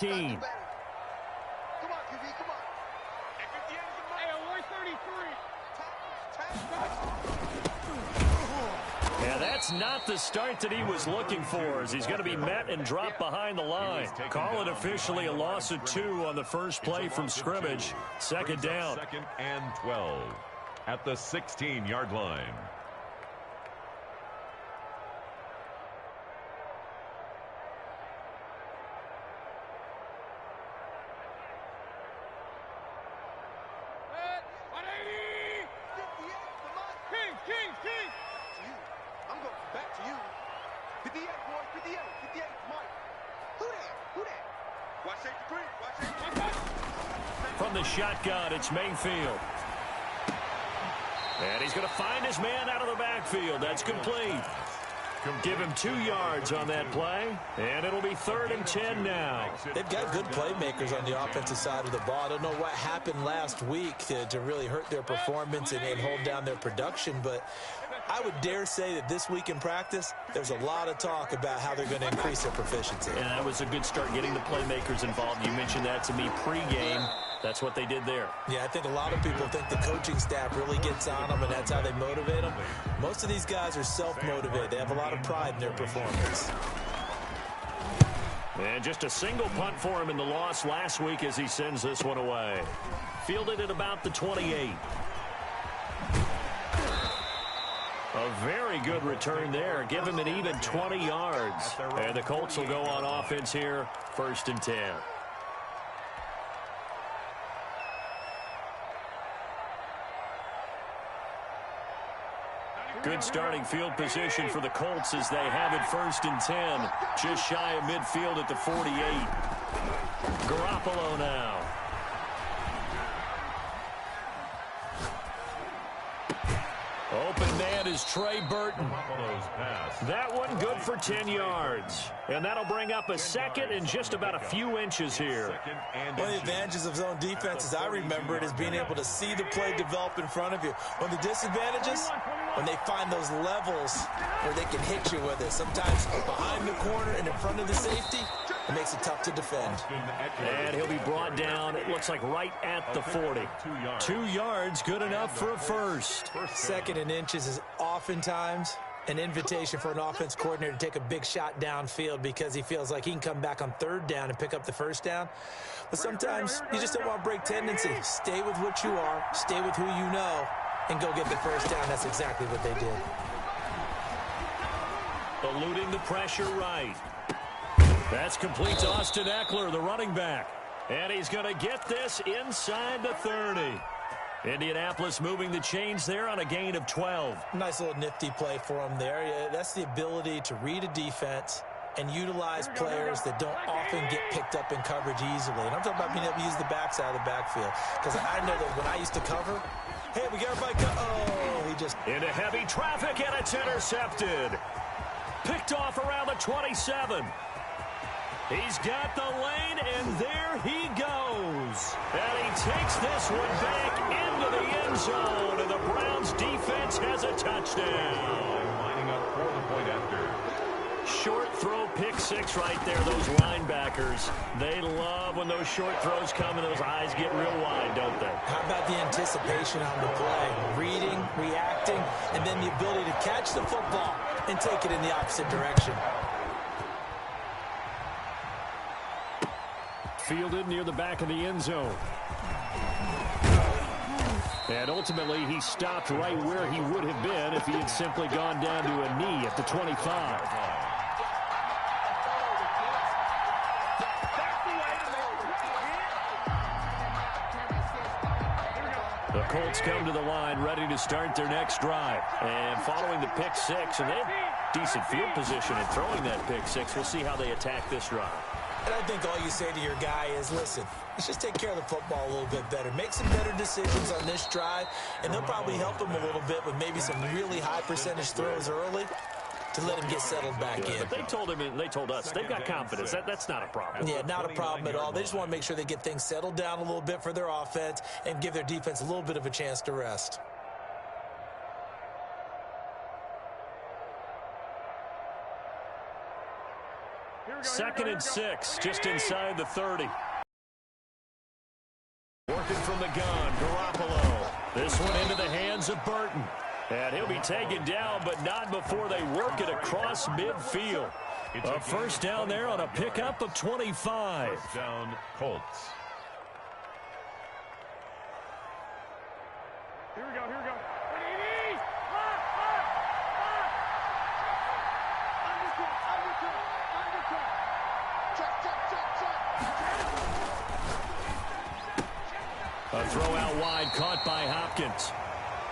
Team. Come on, QB, come on. Hey, 133. Yeah, that's not the start that he was looking for, as he's going to be met and dropped behind the line. Call it officially a loss of 2 on the first play from scrimmage. Second down. 2nd and 12 at the 16-yard line. From the shotgun, it's Mayfield. And he's going to find his man out of the backfield. That's complete. Give him 2 yards on that play, and it'll be 3rd and 10 now. They've got good playmakers on the offensive side of the ball. I don't know what happened last week to really hurt their performance and hold down their production, but I would dare say that this week in practice, there's a lot of talk about how they're going to increase their proficiency. And that was a good start getting the playmakers involved. You mentioned that to me pregame. That's what they did there. Yeah, I think a lot of people think the coaching staff really gets on them, and that's how they motivate them. Most of these guys are self-motivated. They have a lot of pride in their performance. And just a single punt for him in the loss last week as he sends this one away. Fielded at about the 28. A very good return there. Give him an even 20 yards. And the Colts will go on offense here, 1st and 10. Good starting field position for the Colts as they have it 1st and 10. Just shy of midfield at the 48. Garoppolo now. Open man is Trey Burton. That one good for 10 yards. And that'll bring up a 2nd and just about a few inches here. One of the advantages of zone defense, as I remember it, is being able to see the play develop in front of you. One of the disadvantages, when they find those levels where they can hit you with it. Sometimes behind the corner and in front of the safety, it makes it tough to defend. And he'll be brought down, it looks like right at the 40. 2 yards, good enough for a first. 2nd and inches is oftentimes an invitation for an offense coordinator to take a big shot downfield because he feels like he can come back on 3rd down and pick up the 1st down. But sometimes you just don't want to break tendency. Stay with what you are, stay with who you know, and go get the 1st down. That's exactly what they did. Eluding the pressure right. That's complete to Austin Eckler, the running back. And he's going to get this inside the 30. Indianapolis moving the chains there on a gain of 12. Nice little nifty play for him there. Yeah, that's the ability to read a defense and utilize players that don't often get picked up in coverage easily. And I'm talking about being able to use the backside of the backfield. Because I know that when I used to cover, hey, we got everybody. Oh, he just into heavy traffic, and it's intercepted. Picked off around the 27. He's got the lane, and there he goes. And he takes this one back into the end zone, and the Browns defense has a touchdown. Lining up for the point after. Short throw pick 6 right there. Those linebackers, they love when those short throws come and those eyes get real wide, don't they? How about the anticipation on the play? Reading, reacting, and then the ability to catch the football and take it in the opposite direction. Fielded near the back of the end zone. And ultimately, he stopped right where he would have been if he had simply gone down to a knee at the 25. The Colts come to the line ready to start their next drive. And following the pick 6, and they have decent field position in throwing that pick 6. We'll see how they attack this drive. And I think all you say to your guy is, listen, let's just take care of the football a little bit better. Make some better decisions on this drive, and they'll probably help him a little bit with maybe some really high percentage throws early to let him get settled back in. But they told him, and they told us, they've got confidence. That's not a problem. Yeah, not a problem at all. They just want to make sure they get things settled down a little bit for their offense and give their defense a little bit of a chance to rest. Here Second and 6, just inside the 30. Working from the gun, Garoppolo. This one into the hands of Burton. And he'll be taken down, but not before they work it across midfield. A first down there on a pickup of 25. First down, Colts. Here we go, here we go. A throw out wide, caught by Hopkins.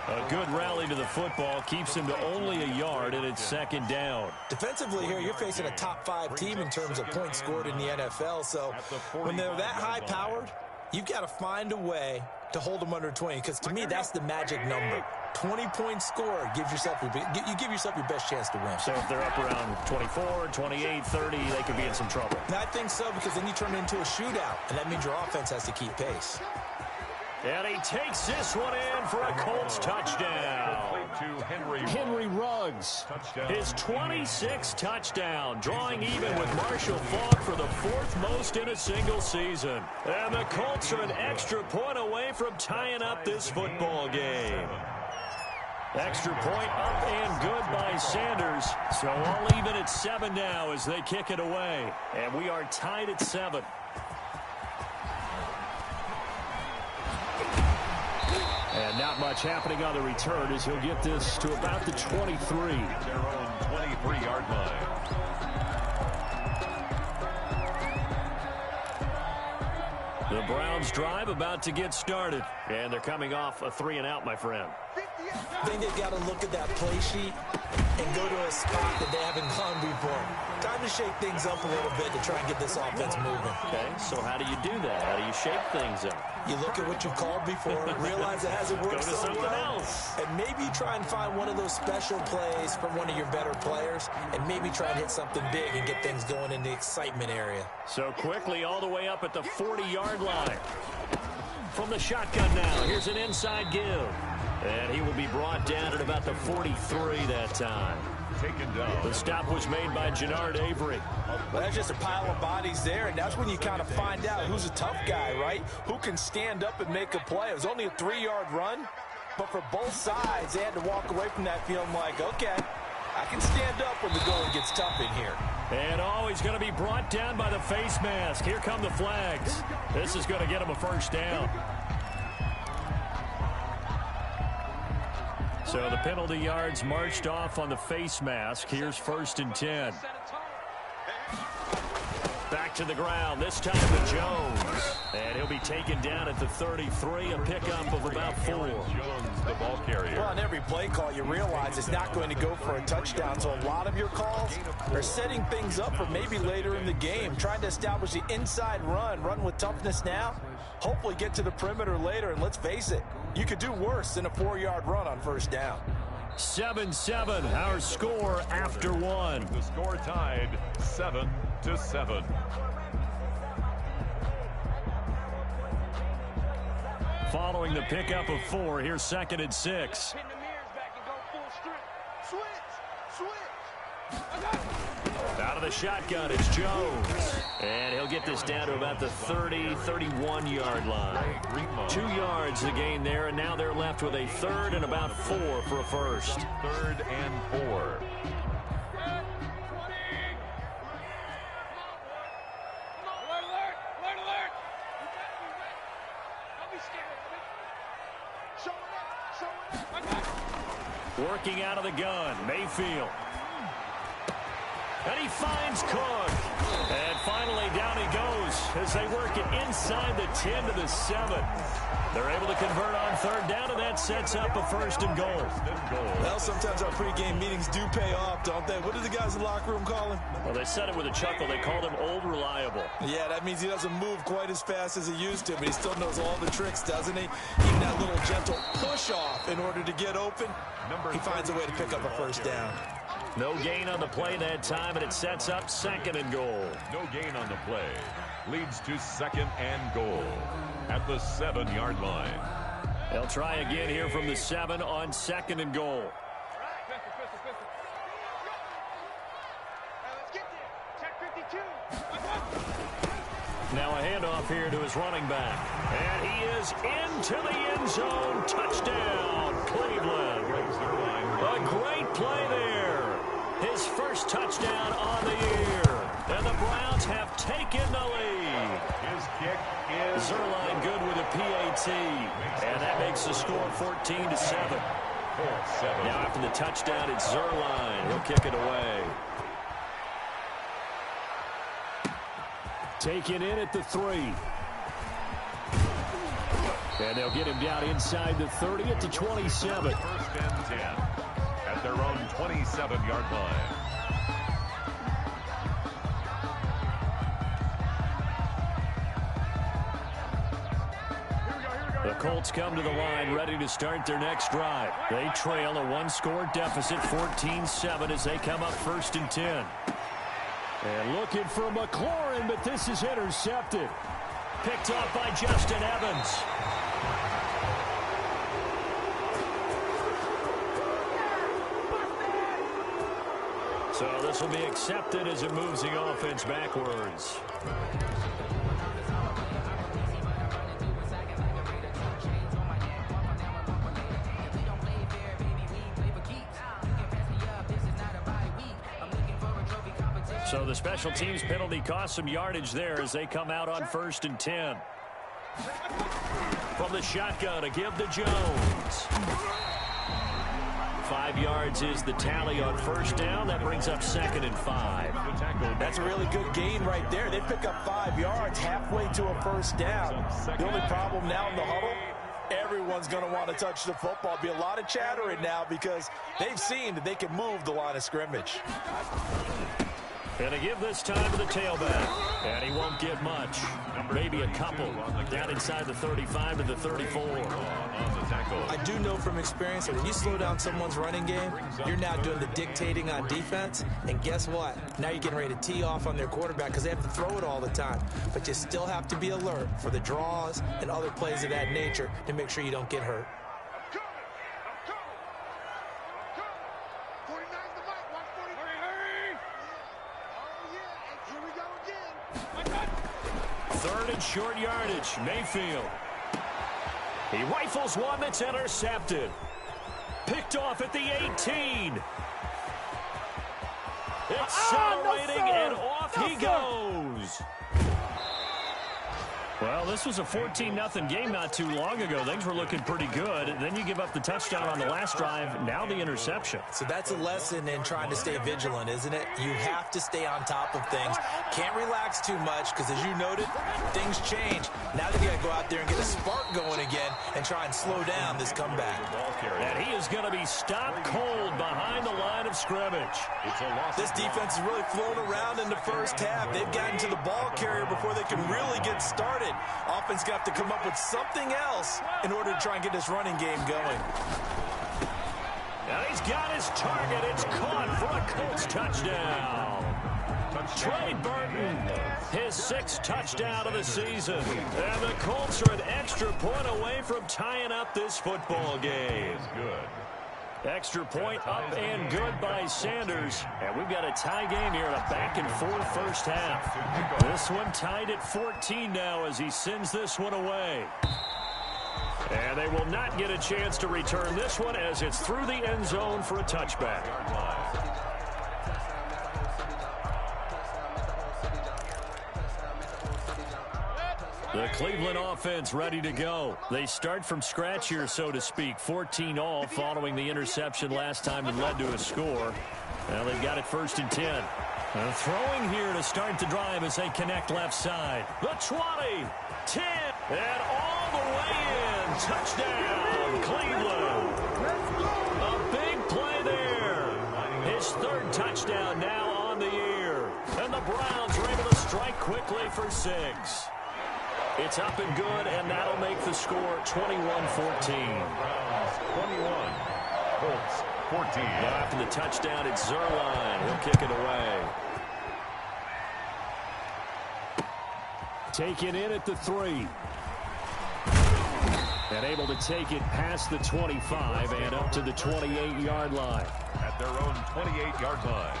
A good rally to the football keeps him to only a yard, and it's second down. Defensively here, you're facing a top-5 team in terms of points scored in the NFL, so when they're that high-powered, you've got to find a way to hold them under 20, because to me, that's the magic number. 20 points scored, you give yourself your best chance to win. So if they're up around 24, 28, 30, they could be in some trouble. And I think so, because then you turn it into a shootout, and that means your offense has to keep pace. And he takes this one in for a Colts touchdown. To Henry Ruggs, his 26th touchdown, drawing even with Marshall Faulk for the 4th most in a single season. And the Colts are an extra point away from tying up this football game. Extra point up and good by Sanders. So all even at 7 now as they kick it away. And we are tied at 7. And not much happening on the return as he'll get this to about the 23. their own 23-yard line. The Browns drive about to get started. And they're coming off a 3-and-out, my friend. I think they've got to look at that play sheet and go to a spot that they haven't gone before. Time to shake things up a little bit to try and get this offense moving. Okay, so how do you do that? How do you shake things up? You look at what you've called before, realize it hasn't worked Go to so something well, else. and maybe try and find one of those special plays from one of your better players, and maybe try and hit something big and get things going in the excitement area. So quickly all the way up at the 40-yard line. From the shotgun now, here's an inside give. And he will be brought down at about the 43 that time. Taken down. The stop was made by Jannard Avery. Well, that's just a pile of bodies there, and that's when you kind of find out who's a tough guy, right? Who can stand up and make a play. It was only a 3-yard run, but for both sides, they had to walk away from that feeling like, okay, I can stand up when the going gets tough in here. And he's going to be brought down by the face mask. Here come the flags. This is going to get him a first down. So the penalty yards marched off on the face mask. Here's 1st and 10. Back to the ground, this time to Jones. And he'll be taken down at the 33, a pickup of about 4. Jones, the ball carrier. Well, on every play call, you realize it's not going to go for a touchdown. So a lot of your calls are setting things up for maybe later in the game, trying to establish the inside run with toughness now, hopefully get to the perimeter later. And let's face it, you could do worse than a 4-yard run on first down. 7-7, our score after 1. The score tied 7-7. Following the pickup of 4, here's 2nd and 6. Pin the mirrors back and go full strip. Switch. Out of the shotgun, it's Jones. And he'll get this down to about the 30, 31-yard line. 2 yards to gain there, and now they're left with a 3rd and about 4 for a first. 3rd and 4. Working out of the gun, Mayfield. And he finds Cook. And finally down he goes as they work it inside the 10 to the 7. They're able to convert on 3rd down, and that sets up a 1st and goal. Well, sometimes our pregame meetings do pay off, don't they? What do the guys in the locker room call him? Well, they said it with a chuckle. They called him Old Reliable. Yeah, that means he doesn't move quite as fast as he used to, but he still knows all the tricks, doesn't he? Even that little gentle push-off in order to get open, he finds a way to pick up a first down. No gain on the play that time, and it sets up 2nd and goal. No gain on the play. Leads to 2nd and goal at the 7-yard line. They'll try again here from the 7 on 2nd and goal. Let's get there. Check 52. handoff here to his running back. And he is into the end zone. Touchdown, Cleveland. A great play there. His first touchdown on the year. And the Browns have taken the lead. His kick is Zerline good with a PAT. And that makes the score 14-7. Now after the touchdown, it's Zerline. He'll kick it away. Taken in at the 3. And they'll get him down inside the 30 at the 27. First and 10 at their own 27-yard line. The Colts come to the line ready to start their next drive. They trail a one-score deficit, 14-7, as they come up first and 10. And looking for McLaurin, but this is intercepted. Picked off by Justin Evans. So this will be accepted as it moves the offense backwards. So the special teams penalty cost some yardage there as they come out on first and 10. From the shotgun, a give to Jones. 5 yards is the tally on first down. That brings up 2nd and 5. That's a really good gain right there. They pick up 5 yards halfway to a first down. The only problem now in the huddle, everyone's going to want to touch the football. Be a lot of chattering now because they've seen that they can move the line of scrimmage. And to give this time to the tailback. And he won't get much. Maybe a couple. Down inside the 35 to the 34. I do know from experience that when you slow down someone's running game, you're now doing the dictating on defense. And guess what? Now you're getting ready to tee off on their quarterback because they have to throw it all the time. But you still have to be alert for the draws and other plays of that nature to make sure you don't get hurt. 3rd and short yardage. Mayfield. He rifles one that's intercepted. Picked off at the 18. Accelerating and off he goes. Well, this was a 14-0 game not too long ago. Things were looking pretty good. Then you give up the touchdown on the last drive. Now the interception. So that's a lesson in trying to stay vigilant, isn't it? You have to stay on top of things. Can't relax too much because, as you noted, things change. Now they got to go out there and get a spark going again and try and slow down this comeback. And he is going to be stopped cold behind the line of scrimmage. This defense is really flown around in the first half. They've gotten to the ball carrier before they can really get started. Offense got to come up with something else in order to try and get this running game going. Now he's got his target. It's caught for a Colts touchdown. Trey Burton, his 6th touchdown of the season. And the Colts are an extra point away from tying up this football game. Extra point up and good by Sanders. And we've got a tie game here in a back-and-forth first half. This one tied at 14 now as he sends this one away. And they will not get a chance to return this one as it's through the end zone for a touchback. The Cleveland offense ready to go. They start from scratch here, so to speak. 14-all following the interception last time that led to a score. Well, they've got it 1st and 10. Throwing here to start the drive as they connect left side. The 20, 10, and all the way in. Touchdown, Cleveland. A big play there. His 3rd touchdown now on the year. And the Browns are able to strike quickly for 6. It's up and good, and that'll make the score 21-14. 21. Colts 14. Now after the touchdown, it's Zerline. He'll kick it away. Taken in at the 3. And able to take it past the 25 and up to the 28-yard line. At their own 28-yard line.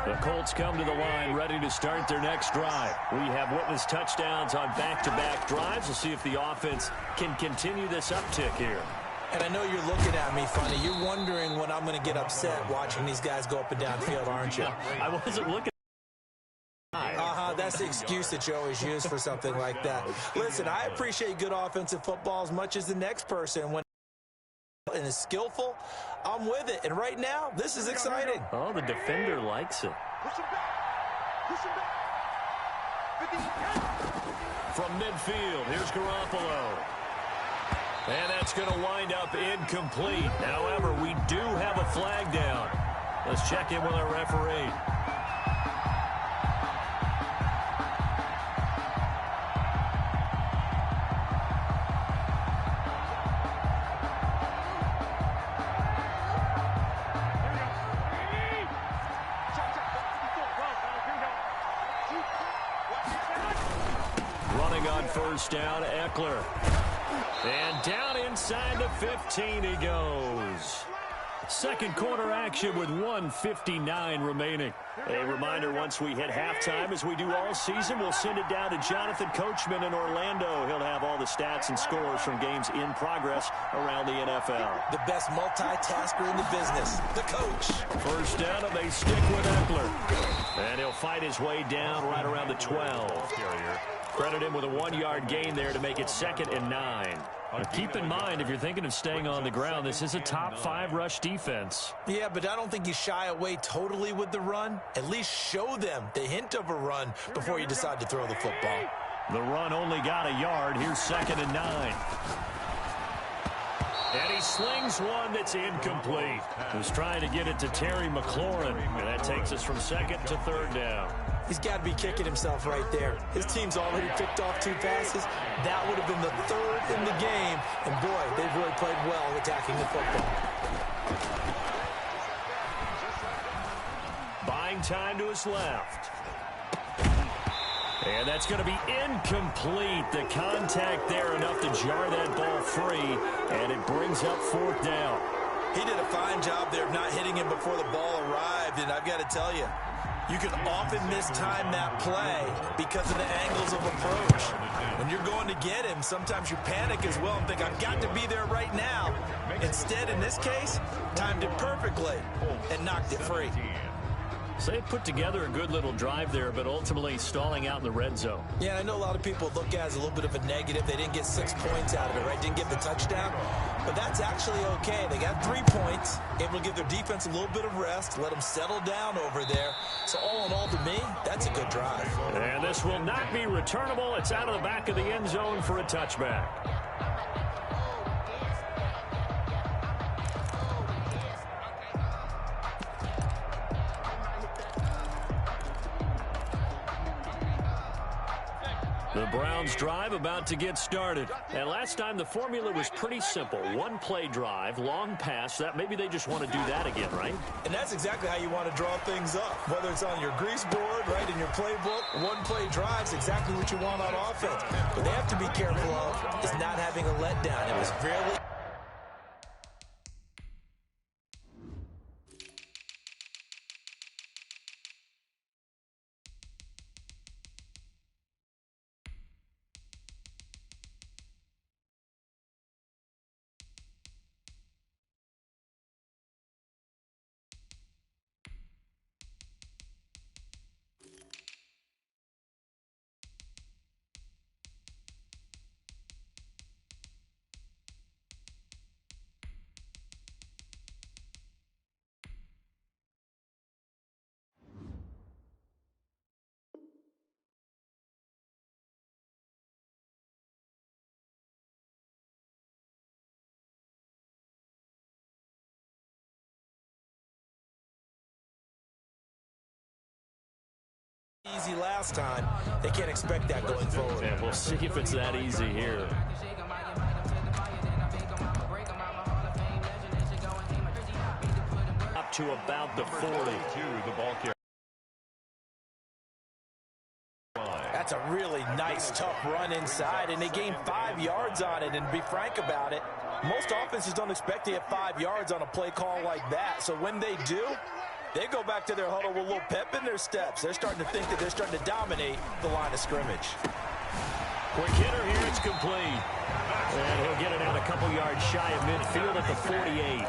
The Colts come to the line ready to start their next drive. We have witnessed touchdowns on back-to-back drives. We'll see if the offense can continue this uptick here. And I know you're looking at me funny. You're wondering when I'm going to get upset watching these guys go up and down field, aren't you? I wasn't looking. That's the excuse that you always use for something like that. Listen, I appreciate good offensive football as much as the next person. When and is skillful, I'm with it. And right now, this is exciting. Oh, the defender likes it. Push him back. Push him back. From midfield, here's Garoppolo. And that's going to wind up incomplete. However, we do have a flag down. Let's check in with our referee. Running on first down, Eckler. And down inside the 15 he goes. Second quarter action with 1:59 remaining. A reminder, once we hit halftime, as we do all season, we'll send it down to Jonathan Coachman in Orlando. He'll have all the stats and scores from games in progress around the NFL. The best multitasker in the business, the coach. First down, and they stick with Eckler. And he'll fight his way down right around the 12. Credit him with a 1-yard gain there to make it 2nd and 9. Now keep in mind, if you're thinking of staying on the ground, this is a top 5 rush defense. Yeah, but I don't think you shy away totally with the run. At least show them the hint of a run before you decide to throw the football. The run only got a yard. Here's 2nd and 9. And he slings one that's incomplete. He's trying to get it to Terry McLaurin. And that takes us from 2nd to 3rd down. He's got to be kicking himself right there. His team's already picked off 2 passes. That would have been the 3rd in the game. And, boy, they've really played well attacking the football. Buying time to his left. And that's going to be incomplete. The contact there enough to jar that ball free. And it brings up 4th down. He did a fine job there of not hitting him before the ball arrived. And I've got to tell you, you can often mistime that play because of the angles of approach. When you're going to get him, sometimes you panic as well and think, I've got to be there right now. Instead, in this case, timed it perfectly and knocked it free. So they put together a good little drive there, but ultimately stalling out in the red zone. Yeah, I know a lot of people look at it as a little bit of a negative. They didn't get 6 points out of it, right? Didn't get the touchdown. But that's actually okay. They got 3 points, able to give their defense a little bit of rest, let them settle down over there. So all in all, to me, that's a good drive. And this will not be returnable. It's out of the back of the end zone for a touchback. The Browns drive about to get started. And last time the formula was pretty simple. 1-play drive, long pass. That maybe they just want to do that again, right? And that's exactly how you want to draw things up. Whether it's on your grease board, right, in your playbook, 1-play drive's exactly what you want on offense. But they have to be careful of is not having a letdown. It was fairly... easy last time. They can't expect that going forward. And we'll see if it's that easy here. Up to about the 40. The ball carrier. That's a really nice, tough run inside, and they gained 5 yards on it. And to be frank about it, most offenses don't expect to get 5 yards on a play call like that. So when they do, They go back to their huddle with a little pep in their steps. They're starting to think that they're starting to dominate the line of scrimmage. Quick hitter here, it's complete. And he'll get it out a couple yards shy of midfield at the 48.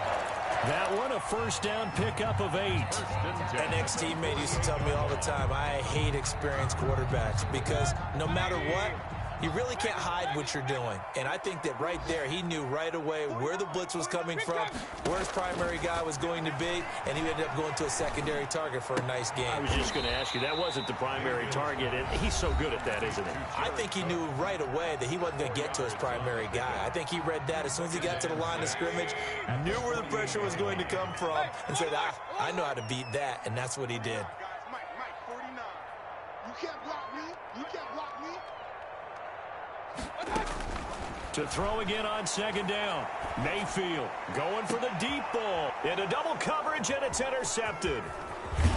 That one, a first down pickup of 8. An ex-teammate used to tell me all the time, I hate experienced quarterbacks because no matter what, you really can't hide what you're doing. And I think that right there, he knew right away where the blitz was coming from, where his primary guy was going to be, and he ended up going to a secondary target for a nice game. I was just going to ask you, that wasn't the primary target, and he's so good at that, isn't he? I think he knew right away that he wasn't going to get to his primary guy. I think he read that as soon as he got to the line of scrimmage, knew where the pressure was going to come from, and said, I know how to beat that, and that's what he did. Mike, 49. You can't block me. You can't block me. To throw again on second down. Mayfield going for the deep ball. Into double coverage, and it's intercepted.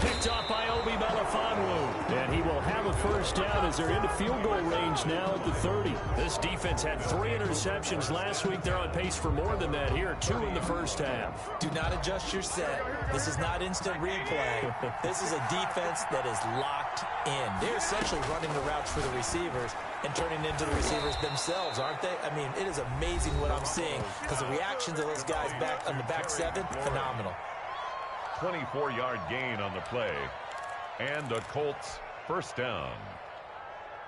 Picked off by Obi Melifonwu. And he will have a first down as they're into field goal range now at the 30. This defense had 3 interceptions last week. They're on pace for more than that here. 2 in the first half. Do not adjust your set. This is not instant replay. This is a defense that is locked in. They're essentially running the routes for the receivers and turning into the receivers themselves, aren't they? I mean, it is amazing what I'm seeing because the reactions of those guys back on the back 7, phenomenal. 24-yard gain on the play. And the Colts first down.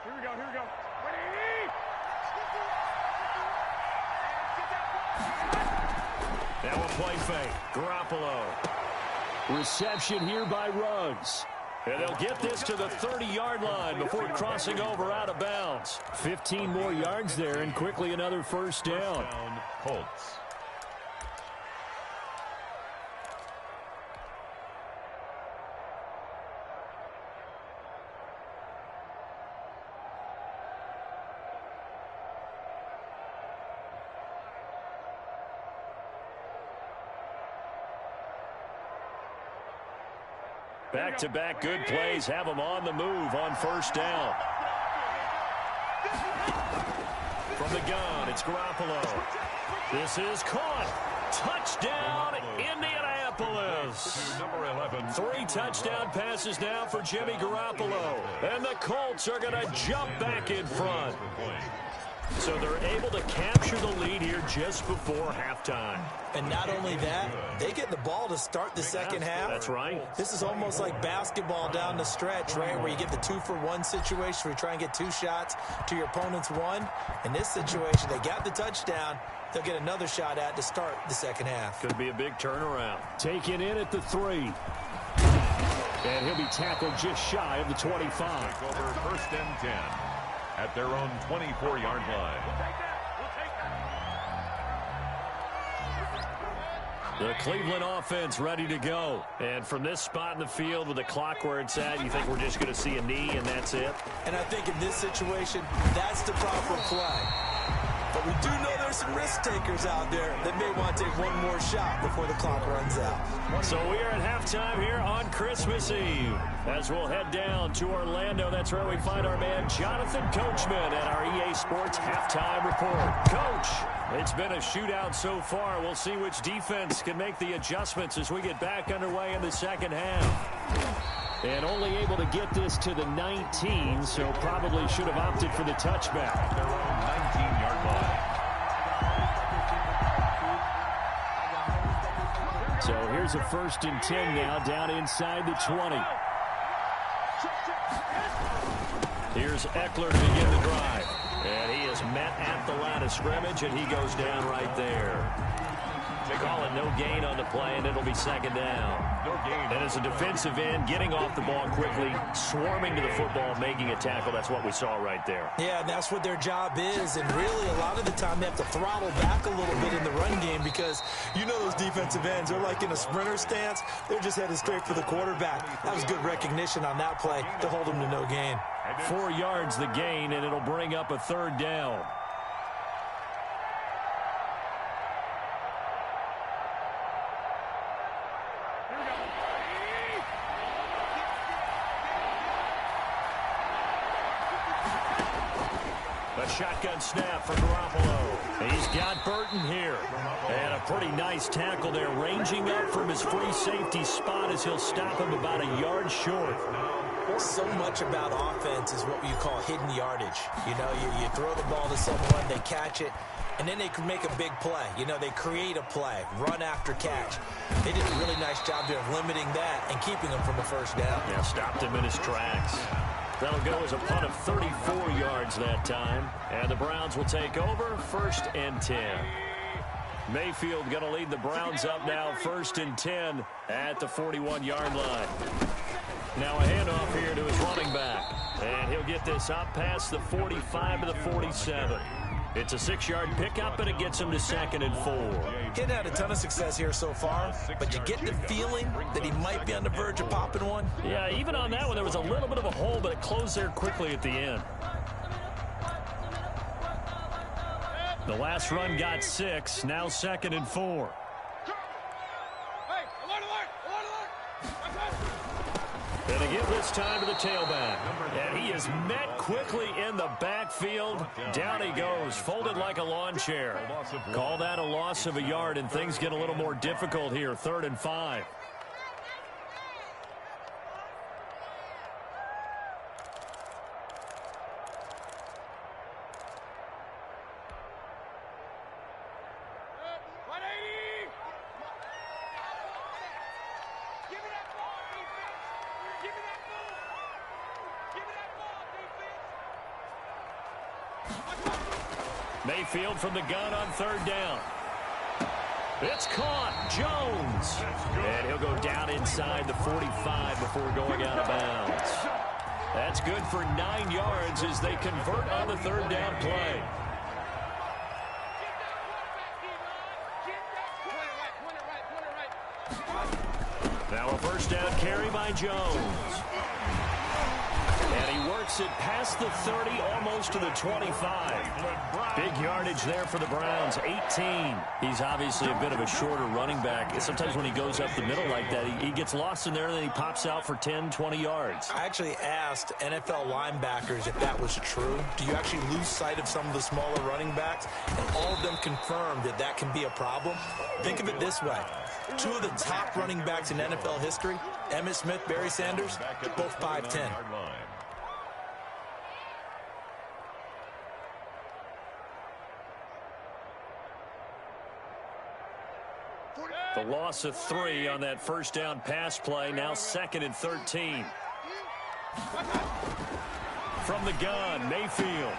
Here we go. That will play fake. Garoppolo. Reception here by Ruggs. And they'll get this to the 30-yard line before crossing over out of bounds. 15 more yards there, and quickly another first down. Colts. Back-to-back good plays have them on the move on first down. From the gun, it's Garoppolo. This is caught. Touchdown, Indianapolis. Number 11. 3 touchdown passes now for Jimmy Garoppolo. And the Colts are going to jump back in front. So they're able to capture the lead here just before halftime. And not only that, they get the ball to start the second half. That's right. This is almost like basketball down the stretch, right, where you get the 2-for-1 situation where you try and get 2 shots to your opponent's 1. In this situation, they got the touchdown. They'll get another shot at to start the second half. Could be a big turnaround. Taken in at the 3. And he'll be tackled just shy of the 25. Over first and 10 at their own 24-yard line. The Cleveland offense ready to go. And from this spot in the field with the clock where it's at, you think we're just going to see a knee and that's it? And I think in this situation, that's the proper play. But we do know there's some risk takers out there that may want to take one more shot before the clock runs out. So we are at halftime here on Christmas Eve. As we'll head down to Orlando, that's where we find our man Jonathan Coachman at our EA Sports Halftime Report. Coach, it's been a shootout so far. We'll see which defense can make the adjustments as we get back underway in the second half. And only able to get this to the 19, so probably should have opted for the touchback. Their own 19-yard line. So here's a 1st and 10 now, down inside the 20. Here's Eckler to begin the drive. And he is met at the line of scrimmage, and he goes down right there. They call it no gain on the play, and it'll be second down. No gain. And as a defensive end, getting off the ball quickly, swarming to the football, making a tackle, that's what we saw right there. Yeah, and that's what their job is. And really, a lot of the time, they have to throttle back a little bit in the run game because you know those defensive ends, they're like in a sprinter stance. They're just headed straight for the quarterback. That was good recognition on that play to hold him to no gain. 4 yards the gain, and it'll bring up a 3rd down. A shotgun snap for Garoppolo. He's got Burton here. And a pretty nice tackle there, ranging up from his free safety spot as he'll stop him about a yard short. So much about offense is what you call hidden yardage. You know, you throw the ball to someone, they catch it, and then they can make a big play. You know, they create a play, run after catch. They did a really nice job there of limiting that and keeping him from a first down. Yeah, stopped him in his tracks. That'll go as a punt of 34 yards that time. And the Browns will take over, 1st and 10. Mayfield going to lead the Browns up now, 1st and 10 at the 41-yard line. Now a handoff here to his running back. And he'll get this up past the 45 to the 47. It's a 6-yard pickup, and it gets him to 2nd and 4. He's had a ton of success here so far, but you get the feeling that he might be on the verge of popping one. Yeah, even on that one, there was a little bit of a hole, but it closed there quickly at the end. The last run got 6, now 2nd and 4. And they give this time to the tailback. And he is met quickly in the backfield. Down he goes, folded like a lawn chair. Call that a loss of a yard, and things get a little more difficult here, 3rd and 5. Mayfield from the gun on 3rd down. It's caught. Jones. And he'll go down inside the 45 before going out of bounds. That's good for 9 yards as they convert on the 3rd down play. Now a 1st down carry by Jones. And he works it past the 30, almost to the 25. Big yardage there for the Browns, 18. He's obviously a bit of a shorter running back. Sometimes when he goes up the middle like that, he gets lost in there, and then he pops out for 10, 20 yards. I actually asked NFL linebackers if that was true. Do you actually lose sight of some of the smaller running backs? And all of them confirmed that that can be a problem. Think of it this way. 2 of the top running backs in NFL history, Emmitt Smith, Barry Sanders, both 5'10". The loss of 3 on that 1st down pass play, now 2nd and 13. From the gun, Mayfield.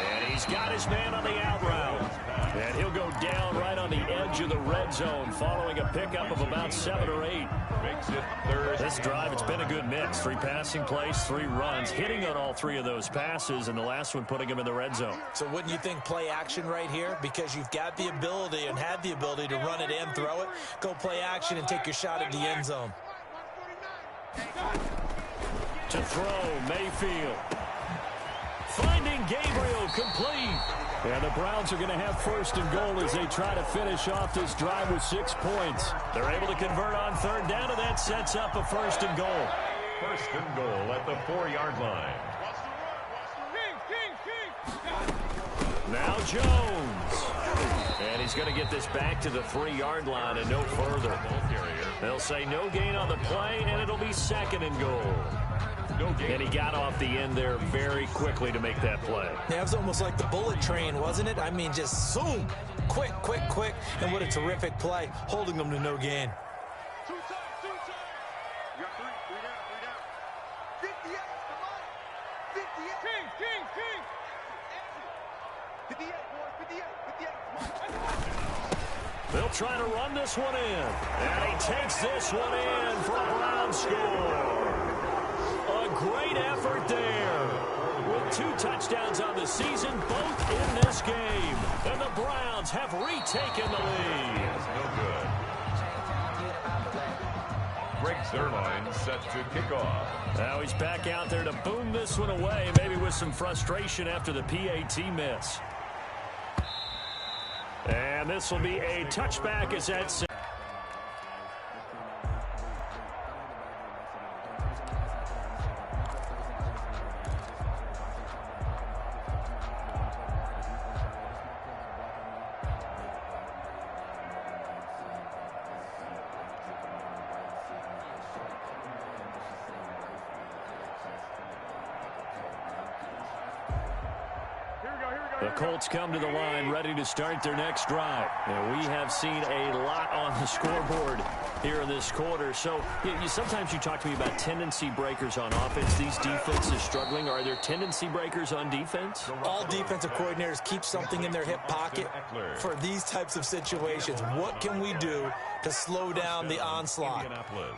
And he's got his man on the out route. And he'll go down right on the edge of the red zone following a pickup of about 7 or 8. This drive, it's been a good mix. 3 passing plays, 3 runs, hitting on all 3 of those passes, and the last one putting him in the red zone. So wouldn't you think play action right here? Because you've got the ability and had the ability to run it and throw it. Go play action and take your shot at the end zone. To throw, Mayfield. Finding Gabriel, complete. And the Browns are going to have 1st and goal as they try to finish off this drive with 6 points. They're able to convert on 3rd down, and that sets up a 1st and goal. 1st and goal at the 4-yard line. Now Jones. And he's going to get this back to the 3-yard line and no further. They'll say no gain on the play, and it'll be 2nd and goal. And he got off the end there very quickly to make that play. Yeah, it was almost like the bullet train, wasn't it? I mean, just zoom. Quick, quick, quick. And what a terrific play, holding them to no gain. 2 times. You got 3 down. 58, come on. 58. King. 58, boys, 58, come on. They'll try to run this one in. And he takes this one in for a Brown score. A great effort there. With 2 touchdowns on the season, both in this game. And the Browns have retaken the lead. No good. Greg Zerline set to kick off. Now he's back out there to boom this one away, maybe with some frustration after the PAT miss. And this will be a touchback as that's The Colts come to the line ready to start their next drive. And we have seen a lot on the scoreboard here in this quarter. So sometimes you talk to me about tendency breakers on offense. These defenses struggling. Are there tendency breakers on defense? All defensive coordinators keep something in their hip pocket for these types of situations. What can we do to slow down the onslaught?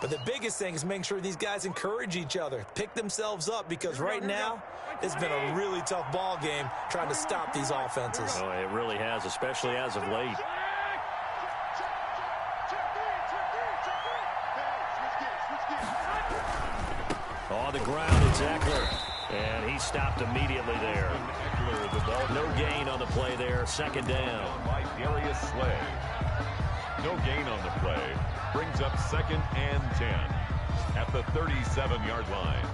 But the biggest thing is making sure these guys encourage each other, pick themselves up, because right now it's been a really tough ball game trying to stop these offenses. Oh, it really has, especially as of late. On the ground, it's Eckler. And he stopped immediately there. No gain on the play there. Second down. By Darius Slay. No gain on the play. Brings up 2nd and 10 at the 37-yard line.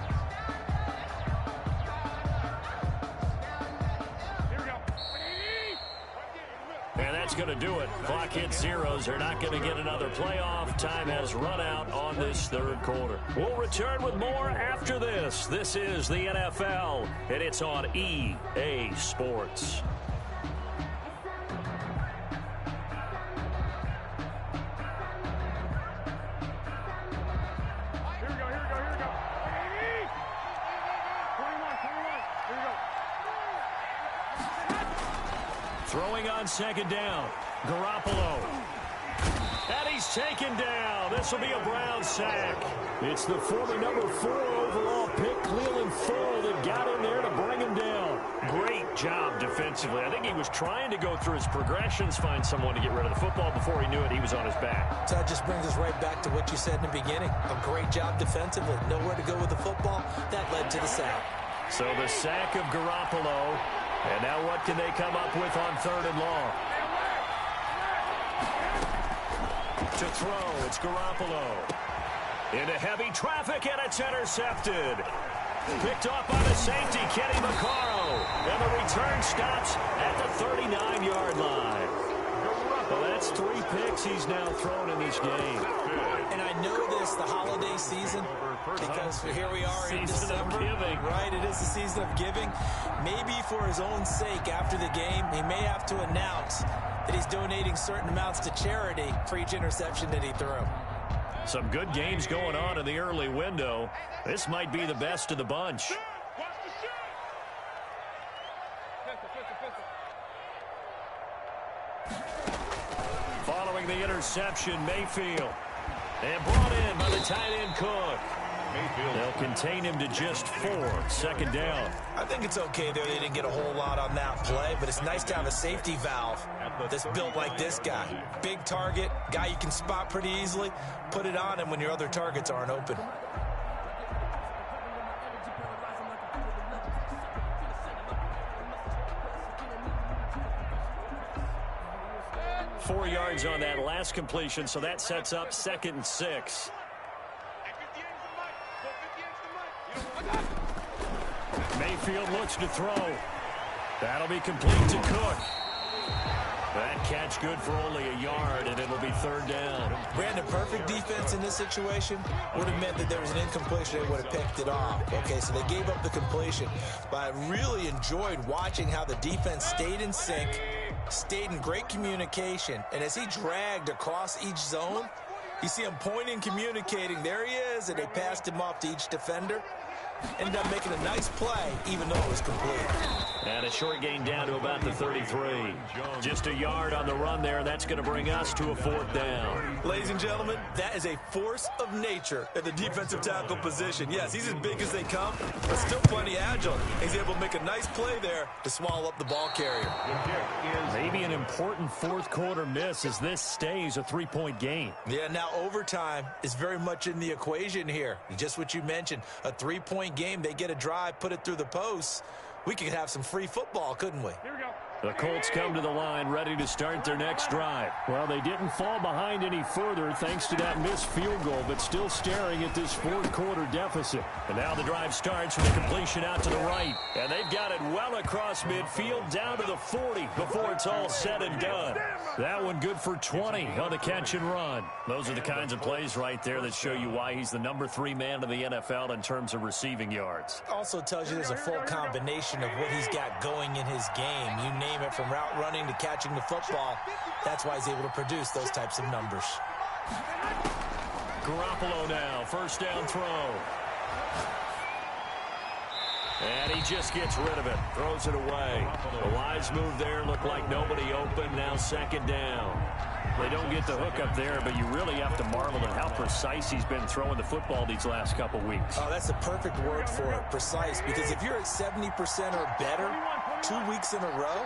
And that's going to do it. Clock hits zeros. They're not going to get another playoff. Time has run out on this third quarter. We'll return with more after this. This is the NFL, and it's on EA Sports. Throwing on second down. Garoppolo. And he's taken down. This will be a Brown sack. It's the former number 4 overall pick, Cleveland Ferrell, that got in there to bring him down. Great job defensively. I think he was trying to go through his progressions, find someone to get rid of the football. Before he knew it, he was on his back. So that just brings us right back to what you said in the beginning. A great job defensively. Nowhere to go with the football. That led to the sack. So the sack of Garoppolo. And now what can they come up with on 3rd and long? To throw, it's Garoppolo. Into heavy traffic, and it's intercepted. Picked off by the safety, Kenny Vaccaro. And the return stops at the 39-yard line. Well, that's 3 picks he's now thrown in this game. And I know this, the holiday season, because here we are in December. Right, it is the season of giving. Maybe for his own sake, after the game, he may have to announce that he's donating certain amounts to charity for each interception that he threw. Some good games going on in the early window. This might be the best of the bunch. Following the interception, Mayfield. And brought in by the tight end Cook. Mayfield. They'll contain him to just 4. 2nd down. I think it's okay there. They didn't get a whole lot on that play, but it's nice to have a safety valve that's built like this guy. Big target, guy you can spot pretty easily. Put it on him when your other targets aren't open. Four yards on that last completion, so that sets up 2nd and 6. Mayfield looks to throw. That'll be complete to Cook. That catch good for only a yard, and it'll be 3rd down. Brandon, perfect defense in this situation would have meant that there was an incompletion. They would have picked it off. Okay, so they gave up the completion. But I really enjoyed watching how the defense stayed in sync, stayed in great communication. And as he dragged across each zone, you see him pointing, communicating. There he is, and they passed him off to each defender. Ended up making a nice play, even though it was complete. And a short gain down to about the 33. Just a yard on the run there, and that's going to bring us to a 4th down. Ladies and gentlemen, that is a force of nature at the defensive tackle position. Yes, he's as big as they come, but still plenty agile. He's able to make a nice play there to swallow up the ball carrier. Maybe an important 4th quarter miss as this stays a 3-point game. Yeah, now overtime is very much in the equation here. Just what you mentioned, a 3-point game. They get a drive, put it through the posts. We could have some free football, couldn't we? Here we go. The Colts come to the line ready to start their next drive. Well, they didn't fall behind any further thanks to that missed field goal, but still staring at this fourth-quarter deficit. And now the drive starts with a completion out to the right. And they've got it well across midfield down to the 40 before it's all said and done. That one good for 20 on the catch and run. Those are the kinds of plays right there that show you why he's the number 3 man in the NFL in terms of receiving yards. Also tells you there's a full combination of what he's got going in his game. You name it, from route running to catching the football. That's why he's able to produce those types of numbers. Garoppolo now, first down throw. And he just gets rid of it, throws it away. A wise move there, looked like nobody open, now second down. They don't get the hook up there, but you really have to marvel at how precise he's been throwing the football these last couple weeks. Oh, that's the perfect word for it, precise, because if you're at 70% or better 2 weeks in a row,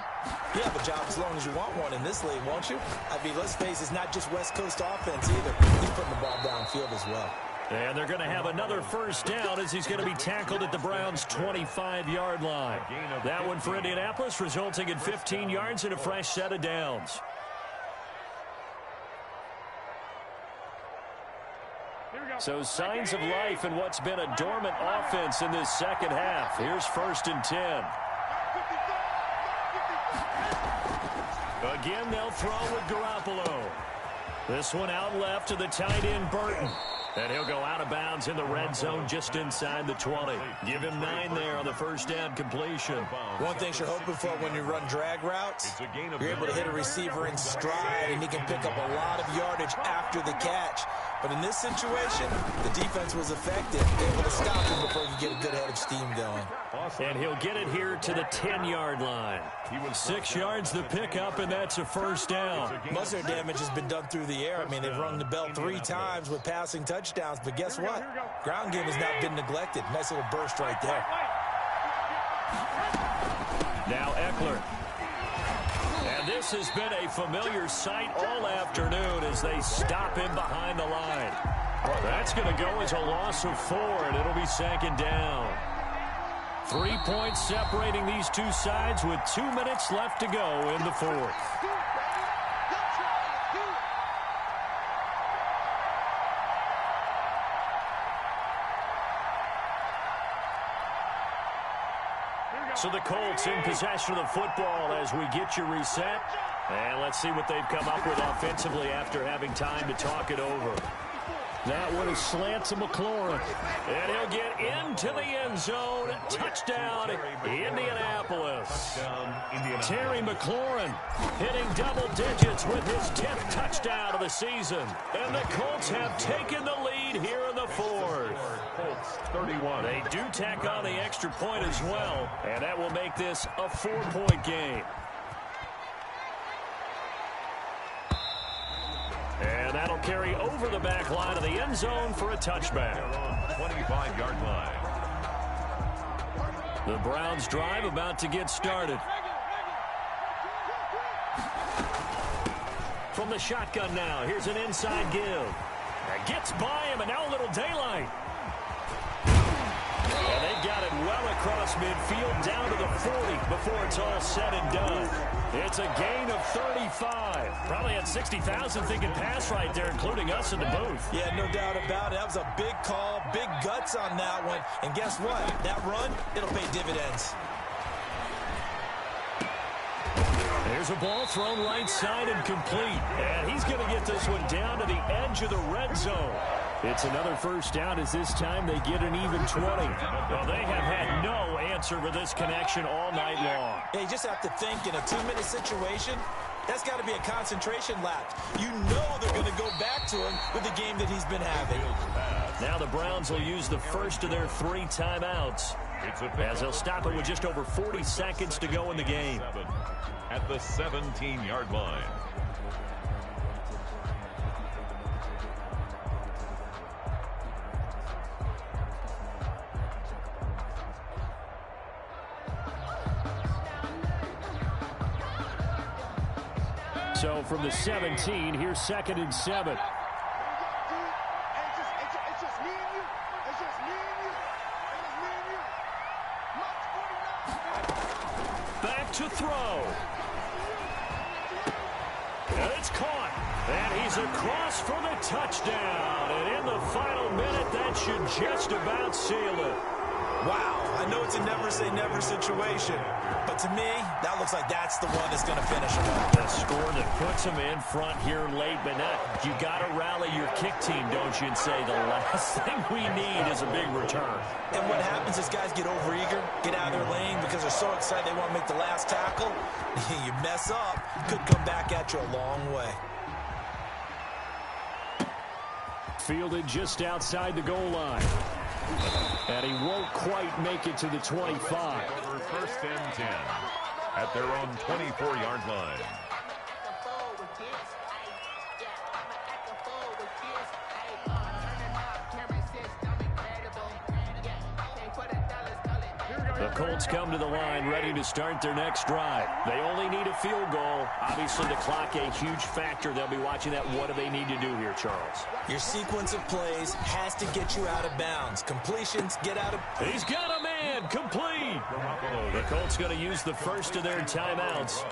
you have a job as long as you want one in this league, won't you? I mean, let's face it, it's not just West Coast offense either. He's putting the ball downfield as well. And they're going to have another first down as he's going to be tackled at the Browns' 25-yard line. That one for Indianapolis, resulting in 15 yards and a fresh set of downs. So signs of life in what's been a dormant offense in this second half. Here's first and 10. Again, they'll throw with Garoppolo. This one out left to the tight end, Burton. And he'll go out of bounds in the red zone just inside the 20. Give him 9 there on the first down completion. One thing you're hoping for when you run drag routes, you're able to hit a receiver in stride, and he can pick up a lot of yardage after the catch. But in this situation, the defense was effective, able to stop him before he could get a good head of steam going. And he'll get it here to the 10-yard line. 6 yards the pickup, and that's a first down. Most of their damage has been done through the air. I mean, they've rung the bell 3 times with passing touchdowns, but guess what? Ground game has not been neglected. Nice little burst right there. Now Eckler. And this has been a familiar sight all afternoon as they stop him behind the line. That's going to go as a loss of 4, and it'll be second down. 3 points separating these two sides with 2 minutes left to go in the fourth. So the Colts in possession of the football as we get you reset. And let's see what they've come up with offensively after having time to talk it over. That one is slant to McLaurin. And he'll get into the end zone. Touchdown, Indianapolis. Terry McLaurin hitting double digits with his 10th touchdown of the season. And the Colts have taken the lead here in the fourth. Colts 31. They do tack on the extra point as well. And that will make this a 4-point game. And that'll carry over the back line of the end zone for a touchback. 25-yard line. The Browns drive about to get started. From the shotgun now, here's an inside give. That gets by him, and now a little daylight. And they've got it well across midfield down to the 40 before it's all said and done. It's a gain of 35. Probably had 60,000 thinking pass right there, including us in the booth. Yeah, no doubt about it. That was a big call, big guts on that one. And guess what? That run, it'll pay dividends. There's a ball thrown right side and complete. And he's going to get this one down to the edge of the red zone. It's another first down as this time they get an even 20. Well, they have had no answer for this connection all night long. Yeah, you just have to think in a 2-minute situation, that's got to be a concentration lapse. You know they're going to go back to him with the game that he's been having. Now the Browns will use the first of their 3 timeouts as they'll stop it with just over 40 seconds to go in the game. At the 17-yard line. So from the 17, here's second and 7. Back to throw. It's caught. And he's across for the touchdown. And in the final minute, that should just about seal it. Wow, I know it's a never-say-never situation, but to me, that looks like that's the one that's going to finish him off. The score that puts him in front here late, but you got to rally your kick team, don't you, and say the last thing we need is a big return. And what happens is guys get overeager, get out of their lane because they're so excited they want to make the last tackle. You mess up, could come back at you a long way. Fielded just outside the goal line. And he won't quite make it to the 25. Over 1st and 10 at their own 24-yard line. The Colts come to the line ready to start their next drive. They only need a field goal. Obviously, the clock a huge factor. They'll be watching that. What do they need to do here, Charles? Your sequence of plays has to get you out of bounds. Completions, get out of... He's got a man, complete. The Colts going to use the first of their timeouts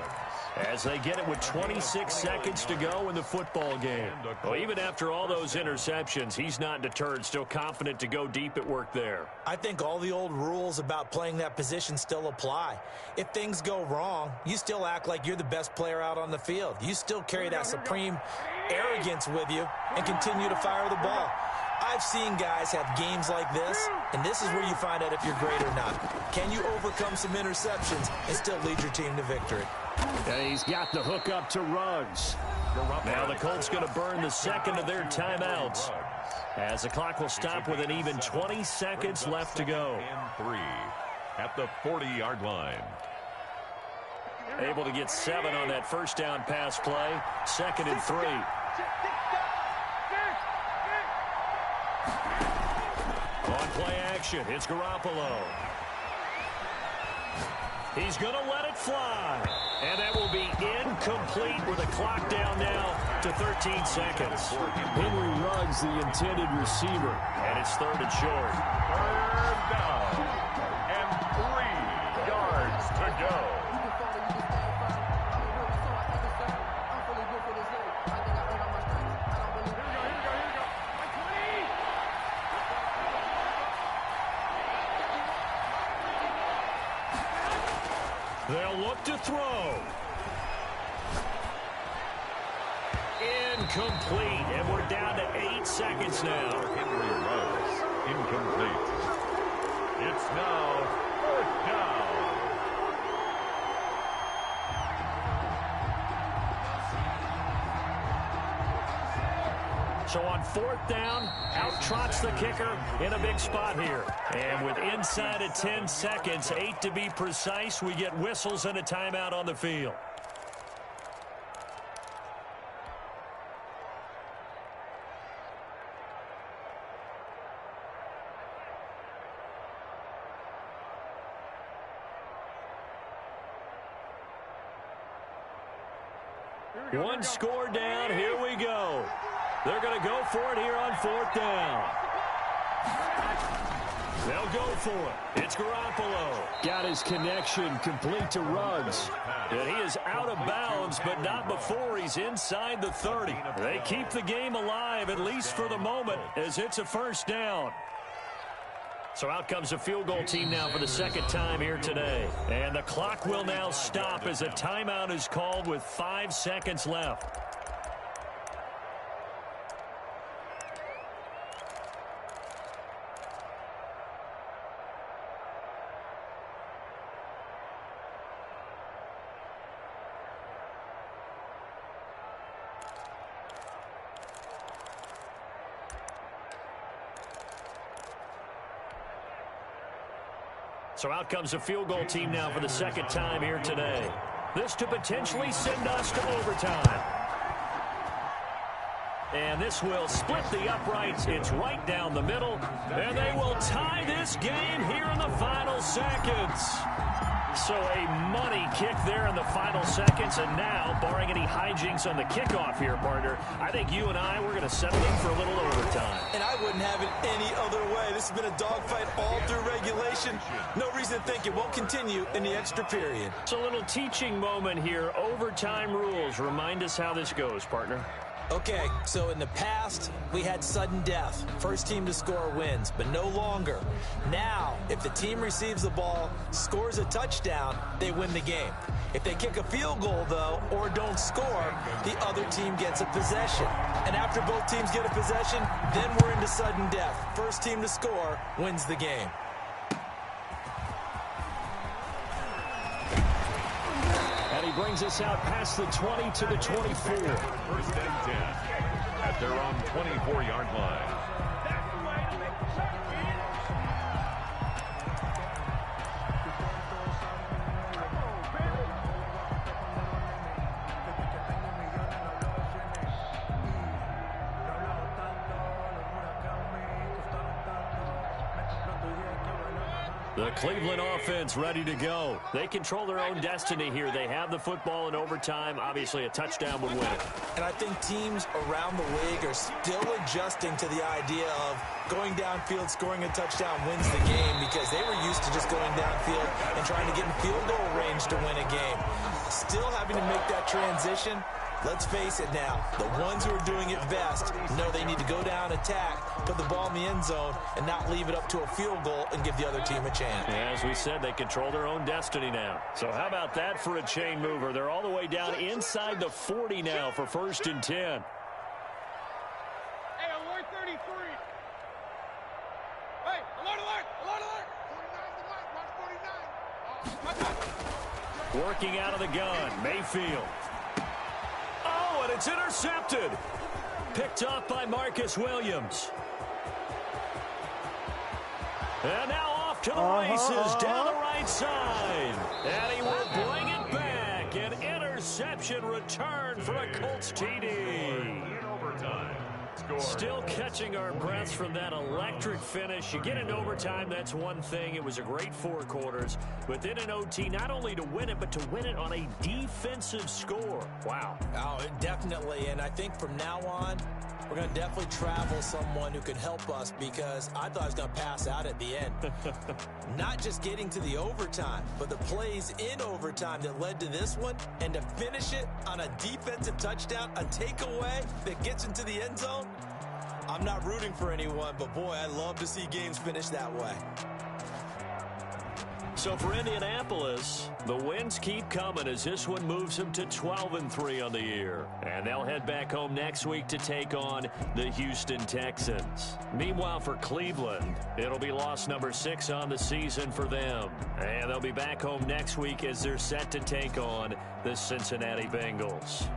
as they get it with 26 seconds to go in the football game. Well, even after all those interceptions, he's not deterred, still confident to go deep at work there. I think all the old rules about playing that position still apply. If things go wrong, you still act like you're the best player out on the field. You still carry that supreme arrogance with you and continue to fire the ball. I've seen guys have games like this, and this is where you find out if you're great or not. Can you overcome some interceptions and still lead your team to victory? And he's got the hook up to Ruggs. Now the Colts going to burn the second of their timeouts as the clock will stop with an even 20 seconds left to go. And 3 at the 40-yard line. Able to get 7 on that first down pass play. 2nd and 3. On play action, it's Garoppolo. He's going to let it fly. And that will be incomplete with the clock down now to 13 seconds. Henry Ruggs, the intended receiver. And it's 3rd and short. 3rd down. And 3 yards to go. They'll look to throw. Incomplete, and we're down to 8 seconds now. Henry Ruggs, incomplete. It's now 4th down. So on 4th down, out trots the kicker in a big spot here. And with inside of 10 seconds, 8 to be precise, we get whistles and a timeout on the field. One score down, here we go. They're going to go for it here on 4th down. They'll go for it. It's Garoppolo. Got his connection complete to Ruggs. And he is out of bounds, but not before he's inside the 30. They keep the game alive, at least for the moment, as it's a 1st down. So out comes a field goal team now for the 2nd time here today. And the clock will now stop as a timeout is called with 5 seconds left. So out comes a field goal team now for the 2nd time here today. This to potentially send us to overtime. And this will split the uprights. It's right down the middle. And they will tie this game here in the final seconds. So a money kick there in the final seconds, and now, barring any hijinks on the kickoff here, partner, I think you and I, we're going to settle in for a little overtime. And I wouldn't have it any other way. This has been a dogfight all through regulation. No reason to think it won't continue in the extra period. It's a little teaching moment here. Overtime rules. Remind us how this goes, partner. Okay, so in the past, we had sudden death. First team to score wins, but no longer. Now, if the team receives the ball, scores a touchdown, they win the game. If they kick a field goal, though, or don't score, the other team gets a possession. And after both teams get a possession, then we're into sudden death. First team to score wins the game. And he brings us out past the 20 to the 24. First and 10 at their own 24-yard line. The Cleveland offense ready to go. They control their own destiny here. They have the football in overtime. Obviously, a touchdown would win it. And I think teams around the league are still adjusting to the idea of going downfield, scoring a touchdown wins the game, because they were used to just going downfield and trying to get in field goal range to win a game. Still having to make that transition. Let's face it now, the ones who are doing it best know they need to go down, attack, put the ball in the end zone, and not leave it up to a field goal and give the other team a chance. As we said, they control their own destiny now. So how about that for a chain mover? They're all the way down inside the 40 now for first and 10. Hey, alert 33. Hey, alert, alert, alert, alert. 49's the light, watch 49. Working out of the gun, Mayfield. Oh, and it's intercepted. Picked off by Marcus Williams. And now off to the races down the right side. And he will bring it back. An interception return for a Colts TD. In overtime. Still catching our breaths from that electric finish. You get into overtime, that's one thing. It was a great 4 quarters. But then in OT, not only to win it, but to win it on a defensive score. Wow. Oh, definitely. And I think from now on, we're going to definitely travel someone who can help us, because I thought I was going to pass out at the end. Not just getting to the overtime, but the plays in overtime that led to this one, and to finish it on a defensive touchdown, a takeaway that gets into the end zone. I'm not rooting for anyone, but boy, I love to see games finish that way. So for Indianapolis, the wins keep coming as this one moves them to 12-3 on the year. And they'll head back home next week to take on the Houston Texans. Meanwhile, for Cleveland, it'll be loss number 6 on the season for them. And they'll be back home next week as they're set to take on the Cincinnati Bengals.